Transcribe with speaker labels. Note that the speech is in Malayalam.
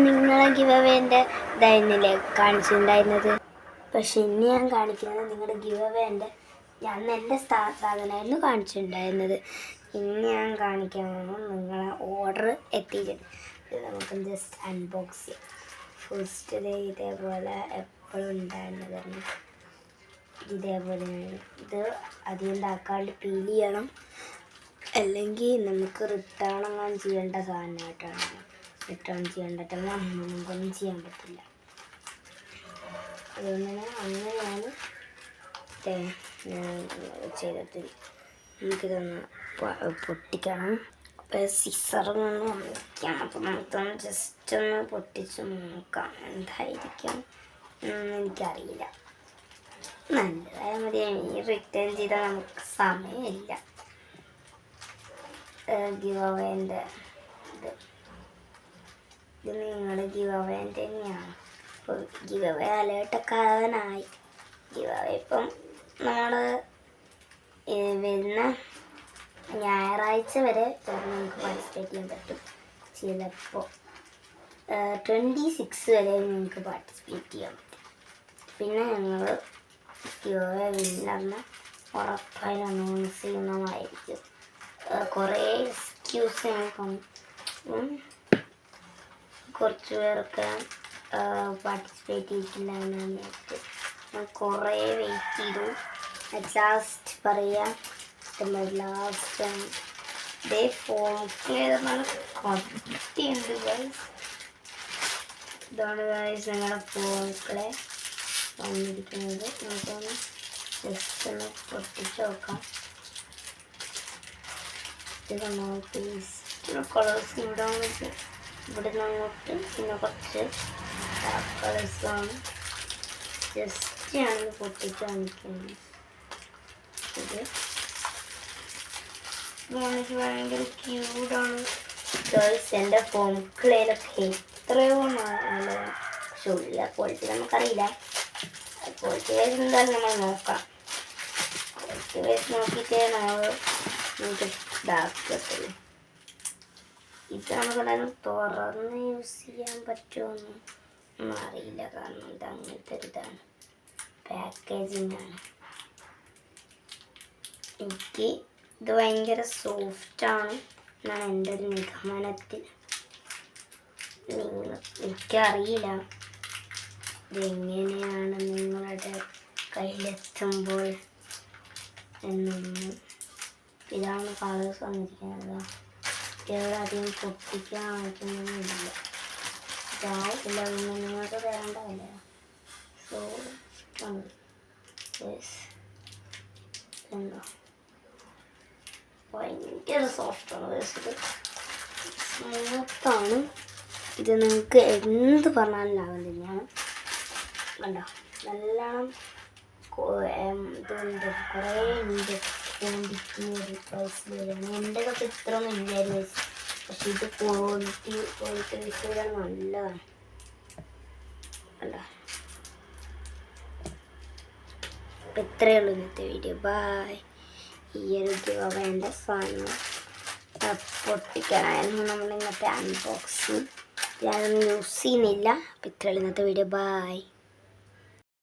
Speaker 1: നിങ്ങളെ ഗിവ് അവേൻ്റെ ഇതായിരുന്നില്ലേ കാണിച്ചിട്ടുണ്ടായിരുന്നത്. പക്ഷെ ഇനി ഞാൻ കാണിക്കുന്നത് നിങ്ങളുടെ ഗിവ് അവേൻ്റെ ഞാൻ എൻ്റെ സാധനമായിരുന്നു കാണിച്ചിട്ടുണ്ടായിരുന്നത്. ഇനി ഞാൻ കാണിക്കാൻ പോകുമ്പോൾ നിങ്ങളെ ഓർഡർ എത്തിയിട്ടുണ്ട്. ഇത് നമുക്ക് ജസ്റ്റ് അൺബോക്സ് ചെയ്യാം. ഫസ്റ്റ് ഇതേപോലെ എപ്പോഴും ഉണ്ടായിരുന്നതാണ്. ഇതേപോലെയാണ്. ഇത് അധികം ഉണ്ടാക്കാണ്ട് പീൽ ചെയ്യണം, അല്ലെങ്കിൽ നമുക്ക് റിട്ടേൺ അങ്ങനെ ചെയ്യേണ്ട സാധനമായിട്ടാണ്. റിട്ടേൺ ചെയ്യേണ്ടിട്ടല്ല, നമുക്കൊന്നും ചെയ്യാൻ പറ്റില്ല. അതുകൊണ്ടാണ് അങ്ങനെയാണ് ചെയ്തിട്ട് നമുക്കിതൊന്ന് പൊട്ടിക്കണം. അപ്പോൾ സിസറിനൊന്ന് വയ്ക്കാം. അപ്പോൾ നമുക്കൊന്ന് ജസ്റ്റ് ഒന്ന് പൊട്ടിച്ച് നോക്കാം എന്തായിരിക്കും എനിക്കറിയില്ല. നല്ലതായ മതിയാണ്. ഈ റിട്ടേൺ ചെയ്താൽ നമുക്ക് സമയമില്ല. ഗിവ് അവേൻ്റെ ഇത് നിങ്ങളുടെ ഗിവ് അവേൻ്റെ തന്നെയാണ്. അപ്പോൾ ഗിവ് അവേ അലേർട്ടൊക്കെ ആവാനായി. ഗിവ് അവേ ഇപ്പം നമ്മൾ വരുന്ന ഞായറാഴ്ച വരെ ചിലപ്പോൾ നമുക്ക് പാർട്ടിസിപ്പേറ്റ് ചെയ്യാൻ പറ്റും. ചിലപ്പോൾ 26 വരെ നിങ്ങൾക്ക് പാർട്ടിസിപ്പേറ്റ് ചെയ്യാൻ പറ്റും. പിന്നെ ഞങ്ങൾ ഗിവ് അവേ വിന്നറിനെ ഉറപ്പായി അനൗൺസ് ചെയ്യുന്നതായിരിക്കും. കുറേ എക്സ്ക്യൂസ് ഞങ്ങൾക്ക് കുറച്ച് പേരൊക്കെ പാർട്ടിസിപ്പേറ്റ് ചെയ്തിട്ടില്ല എന്നാണ്. ഞാൻ കുറേ വെയിറ്റ് ചെയ്തു. ലാസ്റ്റ് പറയാം, ലാസ്റ്റ് ഇതേ ഫോം ക്ലിയറാണ്. കട്ടിയുണ്ട് ഗൈസ്. ഇതാണ് ഗൈസ് ഞങ്ങളുടെ ഫോംക്കളെ വന്നിരിക്കുന്നത്. നമുക്കൊന്ന് ജസ്റ്റ് ഒന്ന് പൊട്ടിച്ച് നോക്കാം. ഇത് പേസ്റ്റ് കളേഴ്സ് ഇവിടെ വന്നിട്ട് ഇവിടെ നിന്ന് അങ്ങോട്ട് പിന്നെ കുറച്ച് കളേഴ്സാണ്. ജസ്റ്റ് ആണ് പൊട്ടിച്ച് കാണിക്കുന്നത്. ഇത് എനിക്ക് ഭയങ്കര ക്യൂട്ടാണ് ഗേൾസ്. എൻ്റെ ഫോംക്കളയിലൊക്കെ എത്രയോ നല്ല പക്ഷെ ഉള്ള ക്വാളിറ്റി നമുക്കറിയില്ല. ക്വാളിറ്റി വൈസ് എന്തായാലും നമ്മൾ നോക്കാം. ക്വാളിറ്റി വൈസ് നോക്കിയിട്ടേ നമുക്ക് ഇതാക്കത്തുള്ളൂ. ഇത് നമുക്കെന്തായാലും തുറന്ന് യൂസ് ചെയ്യാൻ പറ്റുമോന്നും അറിയില്ല. കാരണം ഇത് അങ്ങനത്തെ ഒരു ഇതാണ്, പാക്കേജിങ് ആണ്. എനിക്ക് ഇത് ഭയങ്കര സോഫ്റ്റാണ് എന്നാണ് എൻ്റെ ഒരു നിഗമനത്തിൽ. എനിക്കറിയില്ല ഇതെങ്ങനെയാണ് നിങ്ങളുടെ കയ്യിലെത്തുമ്പോൾ എന്നൊന്നും. ഇതാണ് കളേഴ്സ് വന്നിരിക്കുന്നത്. ഇവിടെ അധികം പൊട്ടിക്കാൻ ആയിട്ടൊന്നുമില്ല. ഇതാവില്ല, നിങ്ങൾക്ക് വേണ്ടല്ല. സോ എന്തോ ഭയങ്കര സോഫ്റ്റാണ്. ഇത് സ്മൂത്താണ്. ഇത് നിങ്ങൾക്ക് എന്ത് പറഞ്ഞാലും ലാഭം തന്നെയാണ്. കണ്ടോ നല്ലോണം ഇതുണ്ട്, കുറേ ഉണ്ട്. ക്വാണ്ടിറ്റി പ്രൈസിൽ വരികയാണ്. എൻ്റെ ഒക്കെ ഇത്രയൊന്നും ഇല്ലായിരുന്നു, പക്ഷെ ഇത് ക്വാളിറ്റി വൈസ് നല്ലതാണ്. കണ്ടോ. അപ്പം ഇത്രയേ ഉള്ളൂ ഇന്നത്തെ വീഡിയോ. ബായ്. ഈ ഒരു ഗിവ് അവേൻ്റെ സാധനം പൊട്ടിക്കാനായിരുന്നു നമ്മൾ ഇന്നത്തെ അൺബോക്സിങ്. ഞാനൊന്നും യൂസ് ചെയ്യുന്നില്ല. അപ്പം ഇത്രയേ ഉള്ളൂ ഇന്നത്തെ വീഡിയോ. ബായ്.